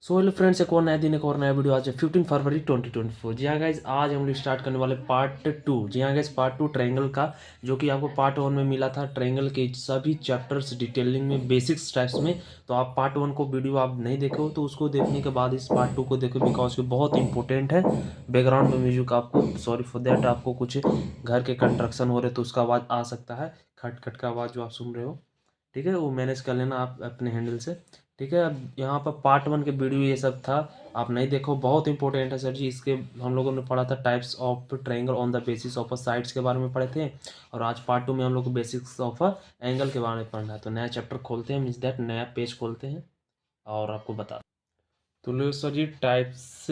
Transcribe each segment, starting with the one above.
So hello friends, एक और नया दिन, एक और नया वीडियो। आज है 15 फरवरी 2024। जी हाँ गाइज, आज हम लोग स्टार्ट करने वाले पार्ट 2। जी हाँ गाइज, पार्ट 2 ट्रायंगल का, जो कि आपको पार्ट 1 में मिला था। ट्रायंगल के सभी चैप्टर्स डिटेलिंग में, बेसिक्स टाइप्स में। तो आप पार्ट 1 को वीडियो आप नहीं देखे हो तो उसको देखने के बाद इस पार्ट 2 को देखो, बिकॉज ये बहुत इंपॉर्टेंट है। बैकग्राउंड में म्यूजिक आपको, सॉरी फॉर दैट, आपको कुछ घर के कंस्ट्रक्शन हो रहे तो उसका आवाज़ आ सकता है, खट खट का आवाज़ जो आप सुन रहे हो। ठीक है, वो मैनेज कर लेना आप अपने हैंडल से। ठीक है, अब यहाँ पर पार्ट 1 के वीडियो ये सब था, आप नहीं देखो। बहुत इंपॉर्टेंट है सर जी। इसके हम लोगों ने पढ़ा था types of triangle on the basis of sides के बारे में पढ़े थे। और आज पार्ट 2 में हम लोग को बेसिक्स ऑफ एंगल के बारे में पढ़ना है। तो नया चैप्टर खोलते हैं, मीन्स दैट नया पेज खोलते हैं और आपको बता। तो लो sir ji, types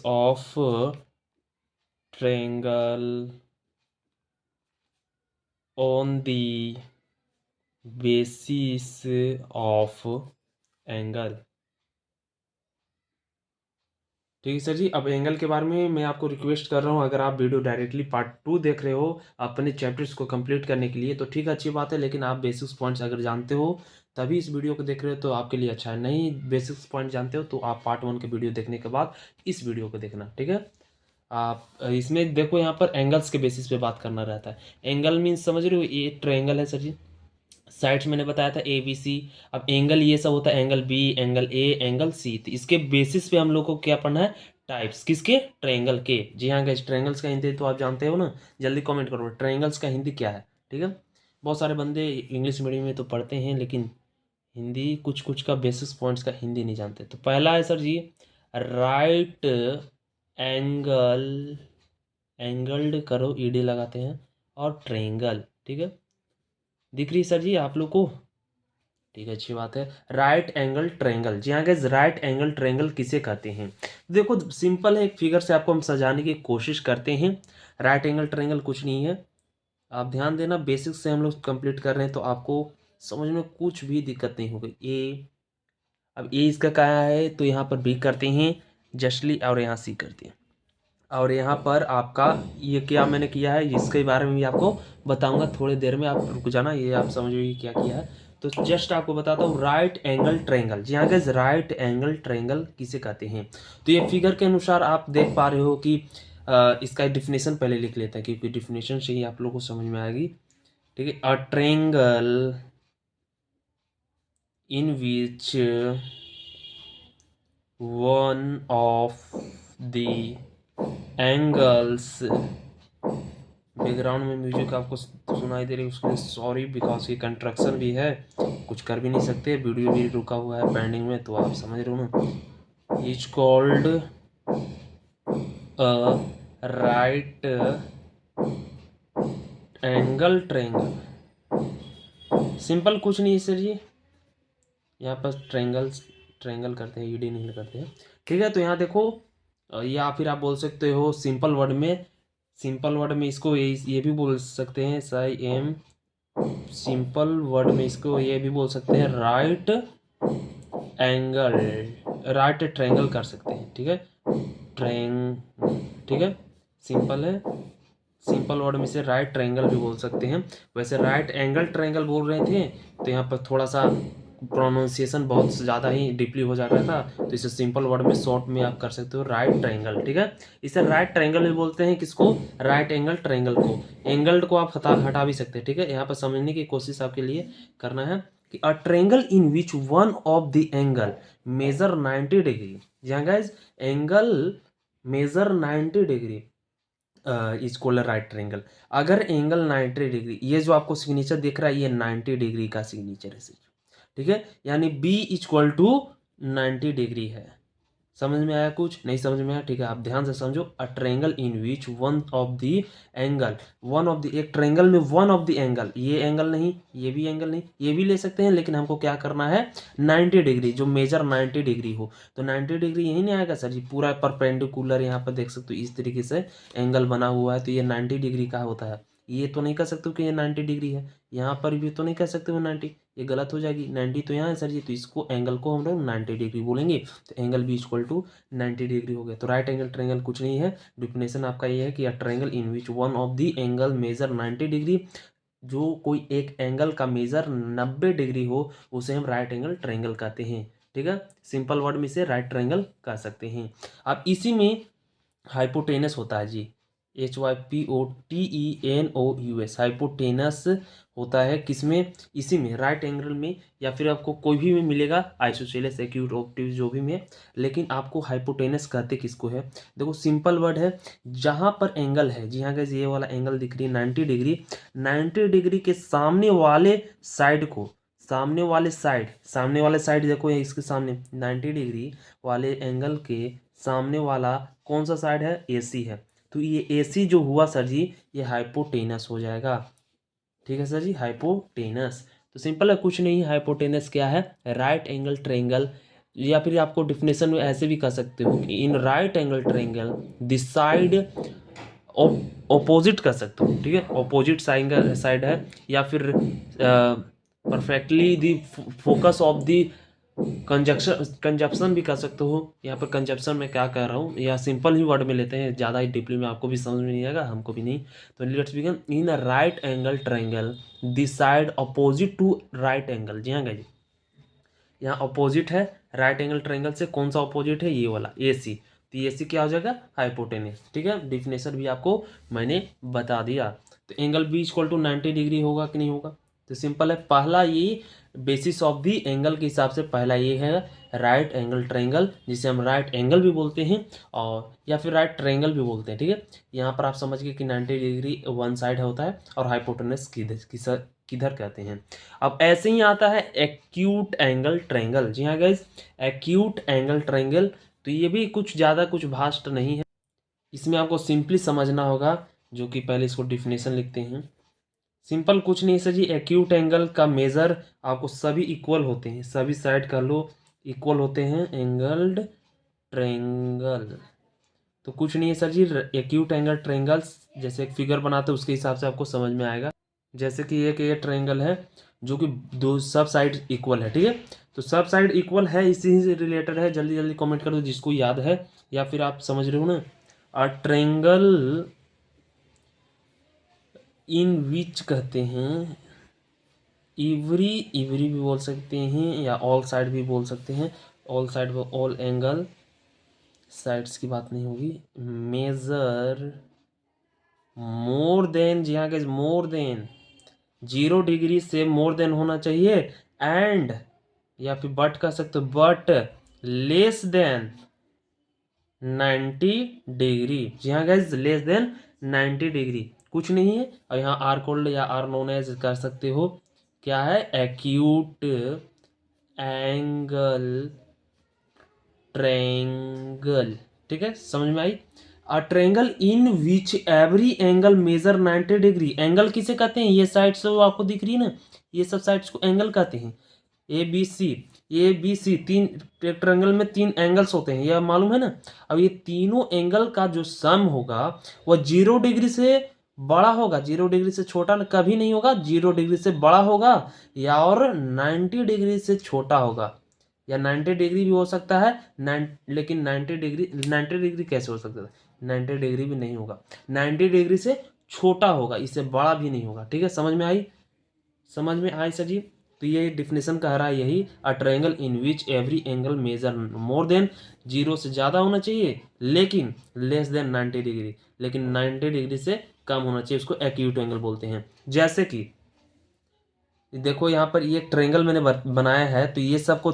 of triangle on the basis of angle. ठीक है सर जी। अब एंगल के बारे में मैं आपको रिक्वेस्ट कर रहा हूँ, अगर आप वीडियो डायरेक्टली पार्ट 2 देख रहे हो अपने चैप्टर्स को कंप्लीट करने के लिए तो ठीक है, अच्छी बात है। लेकिन आप बेसिक्स पॉइंट्स अगर जानते हो तभी इस वीडियो को देख रहे हो तो आपके लिए अच्छा है। नहीं बेसिक्स पॉइंट जानते हो तो आप पार्ट 1 के वीडियो देखने के बाद इस वीडियो को देखना। ठीक है, आप इसमें देखो, यहाँ पर एंगल्स के बेसिस पे बात करना रहता है। एंगल मीन्स समझ रहे हो, ये ट्रायंगल है सर जी। साइड्स मैंने बताया था ए बी सी। अब एंगल ये सब होता है, angle B, angle A, angle C. तो इसके बेसिस पे हम लोग को क्या पढ़ना है? टाइप्स किसके? ट्रायंगल के। जी हाँ गाइस, ट्रायंगल्स का हिंदी तो आप जानते हो ना, जल्दी कमेंट करो ट्रायंगल्स का हिंदी क्या है। ठीक है, बहुत सारे बंदे इंग्लिश मीडियम में तो पढ़ते हैं लेकिन हिंदी कुछ कुछ का बेसिस पॉइंट्स का हिंदी नहीं जानते। तो पहला है सर जी, राइट एंगल, एंगल्ड करो, ईडी लगाते हैं, और ट्रायंगल। ठीक है, दिख रही है सर जी आप लोग को? ठीक है, अच्छी बात है। राइट एंगल ट्रायंगल, जी हाँ गाइस, राइट एंगल ट्रायंगल किसे कहते हैं? देखो सिंपल है, एक फिगर से आपको हम समझाने की कोशिश करते हैं। राइट एंगल ट्रायंगल कुछ नहीं है, आप ध्यान देना, बेसिक्स से हम लोग कंप्लीट कर रहे हैं तो आपको समझ में कुछ भी दिक्कत नहीं होगी। ए, अब ए इसका क्या है तो यहाँ पर बी करते हैं जस्टली, और यहाँ सी करते हैं। और यहाँ पर आपका ये क्या मैंने किया है इसके बारे में भी आपको बताऊंगा थोड़ी देर में, आप रुक जाना, ये आप समझोगे क्या किया है। तो जस्ट आपको बताता हूँ, राइट एंगल ट्रायंगल, जी हाँ गाइस, राइट एंगल ट्रायंगल किसे कहते हैं? तो ये फिगर के अनुसार आप देख पा रहे हो कि इसका डिफिनेशन पहले लिख लेता है, क्योंकि डिफिनेशन से ही आप लोगों को समझ में आएगी। ठीक है, अ triangle in which one of the angles, background में म्यूजिक आपको सुनाई दे रही है उसके लिए सॉरी, बिकॉज ये कंस्ट्रक्शन भी है, कुछ कर भी नहीं सकते, वीडियो भी रुका हुआ है पेंडिंग में, तो आप समझ रहे हो ना। Is called a right angle triangle. Simple कुछ नहीं है सर जी, यहाँ पर ट्रायंगल्स, ट्रायंगल करते हैं, ईडी नहीं करते हैं। ठीक है, तो यहाँ देखो, या फिर आप बोल सकते हो सिंपल वर्ड में, सिंपल वर्ड में इसको ये भी बोल सकते हैं, साई एम, सिंपल वर्ड में इसको ये भी बोल सकते हैं राइट एंगल, राइट ट्रायंगल कर सकते हैं। ठीक है, ट्रायंग, ठीक है, सिंपल है। सिंपल वर्ड में से राइट ट्रायंगल भी बोल सकते हैं। वैसे राइट एंगल ट्रायंगल बोल रहे थे तो यहाँ पर थोड़ा सा प्रोनाउंसिएशन बहुत ज़्यादा ही डीपली हो जा रहा था, तो इसे सिंपल वर्ड में शॉर्ट में आप कर सकते हो राइट ट्रायंगल। ठीक है, इसे राइट ट्रायंगल भी बोलते हैं, किसको? राइट एंगल ट्रायंगल को। एंगल्ड को आप हटा भी सकते हैं। ठीक है, यहाँ पर समझने की कोशिश आपके लिए करना है कि a triangle in which one of the angle measure 90 degree. यहाँ guys, angle measure 90 degree is called right triangle. अगर एंगल 90 डिग्री, ये जो आपको सिग्नेचर दिख रहा है ये 90 डिग्री का सिग्नेचर है। ठीक है, यानी बी इक्वल टू 90 डिग्री है। समझ में आया? कुछ नहीं समझ में आया? ठीक है, आप ध्यान से समझो। अ triangle in which one of the angle, one of the, एक ट्रायंगल में वन ऑफ द एंगल, ये एंगल नहीं, ये भी एंगल नहीं, ये भी ले सकते हैं, लेकिन हमको क्या करना है? 90 डिग्री, जो मेजर 90 डिग्री हो। तो 90 डिग्री यही नहीं आएगा सर जी, पूरा परपेंडिकुलर, यहाँ पर देख सकते हो इस तरीके से एंगल बना हुआ है, तो ये 90 डिग्री का होता है। ये तो नहीं कह सकते हो कि ये 90 डिग्री है, यहाँ पर भी तो नहीं कह सकते हो 90, ये गलत हो जाएगी। 90 तो यहाँ है सर जी, तो इसको एंगल को हम लोग 90 डिग्री बोलेंगे, तो angle B equal to 90 degree हो गया। तो राइट एंगल ट्रायंगल कुछ नहीं है, डिफिनेशन आपका ये है कि a triangle in which one of the angle measure 90 degree, जो कोई एक एंगल का मेजर 90 डिग्री हो उसे हम राइट एंगल ट्रायंगल कहते हैं। ठीक है, सिंपल वर्ड में इसे राइट ट्रायंगल कह सकते हैं। अब इसी में हाइपोटेनस होता है जी, HYPOTENOUS, हाइपोटेनस होता है किसमें, इसी में राइट एंगल में, या फिर आपको कोई भी में मिलेगा, आइसोसेलेस, एक्यूट, ऑब्ट्यूज, जो भी में, लेकिन आपको हाइपोटेनस कहते किसको है। देखो सिंपल वर्ड है, जहाँ पर एंगल है, जी हाँ गाइस ये वाला एंगल दिख रही है 90 डिग्री, 90 डिग्री के सामने वाले साइड को, सामने वाले साइड देखो ये इसके सामने 90 डिग्री वाले एंगल के सामने वाला कौन सा साइड है, AC है, तो ये AC जो हुआ सर जी, ये हाइपोटेनस हो जाएगा। ठीक है सर जी, हाइपोटेनस तो सिंपल है, कुछ नहीं, हाइपोटेनस क्या है, राइट एंगल ट्रायंगल, या फिर आपको डिफिनेशन में ऐसे भी कह सकते हो कि in right angle triangle this side opposite कर सकते हो, ठीक है, ऑपोजिट साइड है, या फिर perfectly the focus of the consumption भी कर सकते हो। यहाँ पर कंजप्शन में क्या कह रहा हूँ, या सिंपल ही वर्ड में लेते हैं, ज़्यादा ही डीपली में आपको भी समझ में नहीं आएगा, हमको भी नहीं। तो let's begin, in a right angle triangle the side opposite to right angle, जी हाँ गाइस, यहाँ अपोजिट है राइट एंगल ट्रायंगल से, कौन सा अपोजिट है, ये वाला AC, तो AC क्या हो जाएगा, हाइपोटेनस। ठीक है, डिफिनेशन भी आपको मैंने बता दिया। तो angle B equal to 90 degree होगा कि नहीं होगा, तो सिंपल है, पहला ये बेसिस ऑफ दी एंगल के हिसाब से पहला ये है राइट एंगल ट्रायंगल, जिसे हम राइट एंगल भी बोलते हैं और या फिर राइट ट्रायंगल भी बोलते हैं। ठीक है, यहाँ पर आप समझ गए कि 90 डिग्री वन साइड होता है और हाइपोटेनस किधर कहते हैं। अब ऐसे ही आता है एक्यूट एंगल ट्रायंगल, जी हाँ गाइज, एक्यूट एंगल ट्रायंगल, तो ये भी कुछ ज़्यादा कुछ भास्ट नहीं है, इसमें आपको सिंपली समझना होगा, जो कि पहले इसको डिफिनेशन लिखते हैं। सिंपल कुछ नहीं सर जी, एक्यूट एंगल का मेजर आपको सभी इक्वल होते हैं, सभी साइड का लो इक्वल होते हैं एंगल्ड ट्रायंगल, तो कुछ नहीं है सर जी, एक्यूट एंगल ट्रायंगल्स जैसे एक फिगर बनाते हैं उसके हिसाब से आपको समझ में आएगा। जैसे कि एक ये ट्रायंगल है जो कि दो सब साइड इक्वल है, ठीक है, तो सब साइड इक्वल है, इसी से रिलेटेड है, जल्दी जल्दी कमेंट कर दो जिसको याद है, या फिर आप समझ रहे हो ना। और ट्रायंगल इन विच कहते हैं, इवरी इवरी भी बोल सकते हैं, या ऑल साइड भी बोल सकते हैं, all side all angle, sides की बात नहीं होगी, मेजर मोर देन, जी हाँ गाइस, मोर देन 0 डिग्री से मोर देन होना चाहिए, एंड या फिर बट कह सकते हो, बट लेस देन 90 डिग्री, जी हाँ गाइस, लेस देन 90 डिग्री, कुछ नहीं है। और यहाँ आर कोल्ड या आर नोन एज कर सकते हो, क्या है, एक्यूट एंगल ट्रायंगल। ठीक है, समझ में आई। A triangle in which every angle measure 90 degree, angle किसे कहते हैं, ये साइड से वो आपको दिख रही है ना, ये सब साइड्स को एंगल कहते हैं। ए बी सी तीन, ट्रायंगल में 3 एंगल्स होते हैं, यह मालूम है ना। अब ये तीनों एंगल का जो सम होगा वह 0 डिग्री से बड़ा होगा, 0 डिग्री से छोटा कभी नहीं होगा, 0 डिग्री से बड़ा होगा, या और 90 डिग्री से छोटा होगा, या 90 डिग्री भी हो सकता है, लेकिन 90 डिग्री कैसे हो सकता है, 90 डिग्री भी नहीं होगा, 90 डिग्री से छोटा होगा, इससे बड़ा भी नहीं होगा। ठीक है, समझ में आई सर जी। तो ये डिफिनेशन कह रहा है यही, अ triangle in which every angle major more than, 0 से ज़्यादा होना चाहिए लेकिन लेस देन 90 डिग्री, लेकिन 90 डिग्री से कम होना चाहिए, उसको एक्यूट एंगल बोलते हैं। जैसे कि देखो यहाँ पर ये ट्रायंगल मैंने बनाया है, तो ये सबको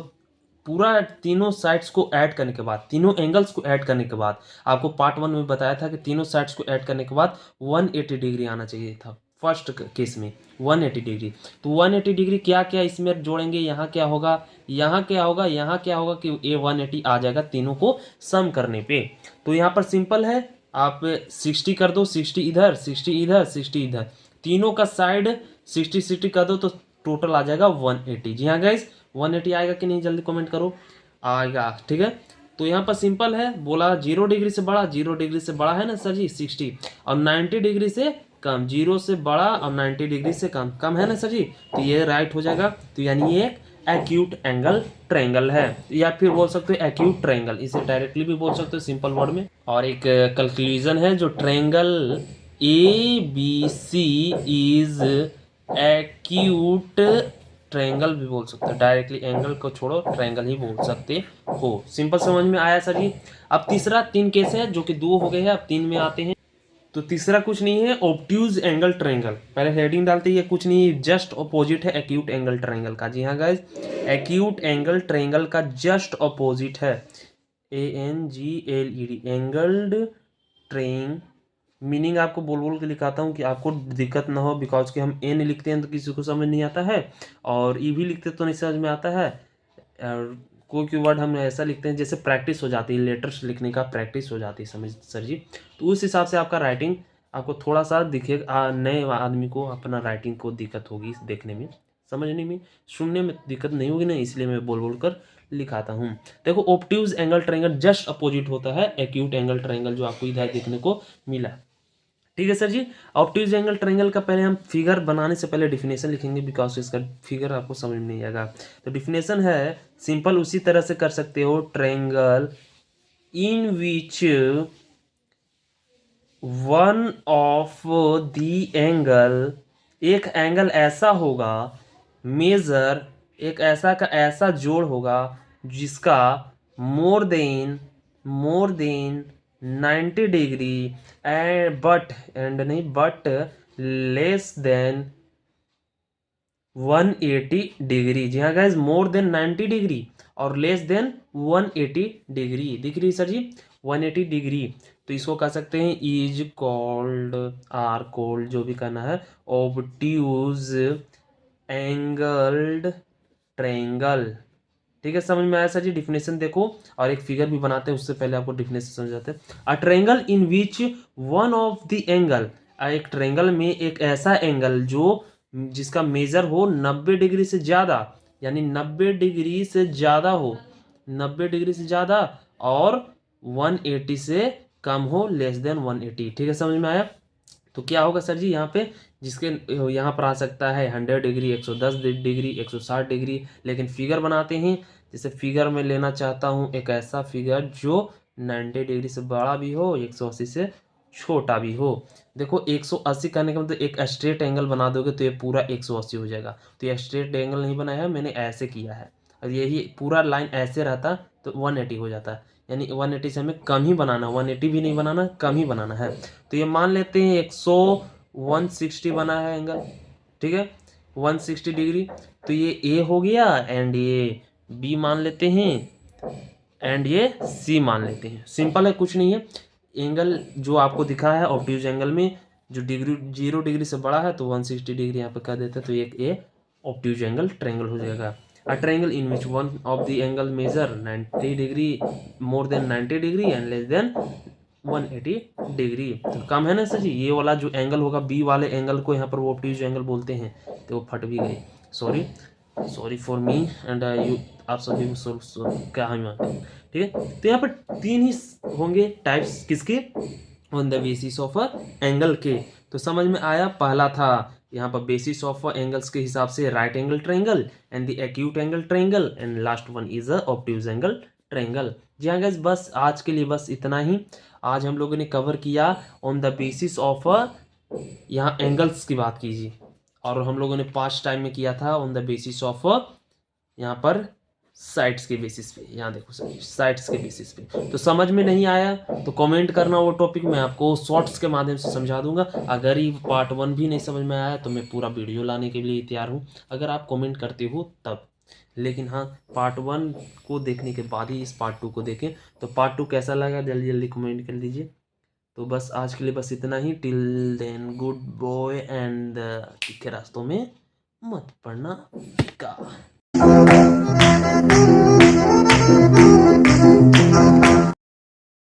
पूरा तीनों साइड्स को ऐड करने के बाद, तीनों एंगल्स को ऐड करने के बाद, आपको पार्ट 1 में बताया था कि तीनों साइड्स को ऐड करने के बाद 180 डिग्री आना चाहिए था, फर्स्ट केस में 180 डिग्री। तो 180 डिग्री क्या क्या इसमें जोड़ेंगे, यहाँ क्या होगा, यहाँ क्या होगा, यहाँ क्या होगा कि ये 180 आ जाएगा तीनों को सम करने पे। तो यहाँ पर सिंपल है, आप 60 कर दो, 60 इधर, 60 इधर, 60 इधर, तीनों का साइड 60 कर दो, तो टोटल आ जाएगा 180। जी हाँ गाइस, 180 आएगा कि नहीं, जल्दी कमेंट करो, आएगा। ठीक है, तो यहाँ पर सिंपल है, बोला 0 डिग्री से बड़ा, 0 डिग्री से बड़ा है ना सर जी 60, और 90 डिग्री से कम, 0 से बड़ा और 90 डिग्री से कम, कम है ना सर जी, तो ये राइट हो जाएगा। तो यानी ये एक एक्यूट एंगल ट्रायंगल है, या फिर बोल सकते हो एक्यूट ट्रायंगल, इसे डायरेक्टली भी बोल सकते हो सिंपल वर्ड में। और एक कंक्लूजन है, जो triangle ABC is acute triangle भी बोल सकते हो, डायरेक्टली एंगल को छोड़ो ट्रायंगल ही बोल सकते हो। सिंपल समझ में आया सर जी। अब तीसरा, 3 केस है जो कि 2 हो गए हैं, अब 3 में आते हैं। तो तीसरा कुछ नहीं है, ऑब्ट्यूज एंगल ट्रायंगल। पहले हेडिंग डालते ही, कुछ नहीं है, जस्ट अपोजिट है एक्यूट एंगल ट्रायंगल का। जी हाँ गाइज, एक्यूट एंगल ट्रायंगल का जस्ट अपोजिट है ANGLED, एंगल्ड ट्रेइंग। मीनिंग आपको बोल बोल के लिखाता हूँ कि आपको दिक्कत ना हो, बिकॉज कि हम एन लिखते हैं तो किसी को समझ नहीं आता है, और ई भी लिखते तो नहीं समझ में आता है, और कोई कोई वर्ड हम ऐसा लिखते हैं जैसे प्रैक्टिस हो जाती है, लेटर्स लिखने का प्रैक्टिस हो जाती है, समझ सर जी। तो उस हिसाब से आपका राइटिंग आपको थोड़ा सा दिखेगा, नए आदमी को अपना राइटिंग को दिक्कत होगी देखने में, समझने में, सुनने में दिक्कत नहीं होगी ना, इसलिए मैं बोल बोल कर लिखाता हूँ। देखो, obtuse angle triangle just opposite होता है एक्यूट एंगल ट्रायंगल जो आपको इधर देखने को मिला। ठीक है सर जी। ऑब्ट्यूज एंगल ट्रायंगल का पहले हम फिगर बनाने से पहले डिफिनेशन लिखेंगे, बिकॉज इसका फिगर आपको समझ में नहीं आएगा। तो डिफिनेशन है सिंपल, उसी तरह से कर सकते हो, triangle in which one of the angle, एक एंगल ऐसा होगा, मेजर, एक ऐसा का ऐसा जोड़ होगा जिसका more than 90 degree but less than 180 degree. जी हाँ गाइज, मोर देन 90 डिग्री और लेस देन 180 डिग्री, दिख रही सर जी, 180 डिग्री। तो इसको कह सकते हैं इज कॉल्ड, आर कॉल्ड, जो भी कहना है, ऑब्ट्यूज एंगल्ड ट्रायंगल। ठीक है, समझ में आया सर जी। डिफिनेशन देखो, और एक फिगर भी बनाते हैं, उससे पहले आपको डिफिनेशन समझाते हैं। अ triangle in which one of the angle, एक ट्रायंगल में एक ऐसा एंगल जो जिसका मेजर हो 90 डिग्री से ज़्यादा, यानी 90 डिग्री से ज़्यादा हो, 90 डिग्री से ज़्यादा, और 180 से कम हो, लेस देन 180। ठीक है, समझ में आया। तो क्या होगा सर जी यहाँ पे, जिसके यहाँ पर आ सकता है 100 डिग्री, 110 डिग्री, 160 डिग्री, लेकिन फिगर बनाते हैं। जैसे फिगर में लेना चाहता हूँ एक ऐसा फिगर जो 90 डिग्री से बड़ा भी हो, 180 से छोटा भी हो। देखो, 180 करने का मतलब एक स्ट्रेट एंगल बना दोगे तो ये पूरा 180 हो जाएगा। तो ये स्ट्रेट एंगल नहीं बनाया है, मैंने ऐसे किया है, और यही पूरा लाइन ऐसे रहता तो 180 हो जाता है। यानी 180 से हमें कम ही बनाना, 180 भी नहीं बनाना, कम ही बनाना है। तो ये मान लेते हैं 160 बना है एंगल, ठीक है, 160 डिग्री। तो ये ए हो गया, एंड ये बी मान लेते हैं, एंड ये सी मान लेते हैं। सिंपल है, कुछ नहीं है। एंगल जो आपको दिखा है ऑब्ट्यूज एंगल में, जो डिग्री 0 डिग्री से बड़ा है तो 160 डिग्री यहाँ पे कर देते हैं, तो एक ए ऑब्ट्यूज एंगल ट्रायंगल हो जाएगा। अ triangle in which one of the angle measure 90 degree, more than 90 degree and less than 180 degree. तो कम है ना सर जी। ये वाला जो एंगल होगा, बी वाले एंगल को यहाँ पर वो ऑब्ट्यूज एंगल बोलते हैं, तो वो फट भी गई, sorry for me and you, आप सभी क्या हम, ठीक है। तो यहाँ पर 3 ही होंगे टाइप्स, किसके, on the basis of angle के। तो समझ में आया, पहला था यहाँ पर बेसिस ऑफ एंगल्स के हिसाब से right angle triangle and the acute angle triangle, and last one is a obtuse angle triangle. जी हाँ गाइस, बस आज के लिए बस इतना ही। आज हम लोगों ने कवर किया ऑन द बेसिस ऑफ, यहाँ एंगल्स की बात कीजिए, और हम लोगों ने 5 टाइम में किया था ऑन द बेसिस ऑफ, यहाँ पर साइट्स के बेसिस पे। यहाँ देखो सर, साइट्स के बेसिस पे। तो समझ में नहीं आया तो कमेंट करना, वो टॉपिक मैं आपको शॉर्ट्स के माध्यम से समझा दूंगा। अगर ये पार्ट 1 भी नहीं समझ में आया तो मैं पूरा वीडियो लाने के लिए तैयार हूँ, अगर आप कमेंट करते हो तब। लेकिन हाँ, पार्ट 1 को देखने के बाद ही इस पार्ट 2 को देखें। तो पार्ट 2 कैसा लगा जल्दी जल्दी कमेंट कर दीजिए। तो बस आज के लिए बस इतना ही। Till then good bye, and तीखे रास्तों में मत पड़ना का।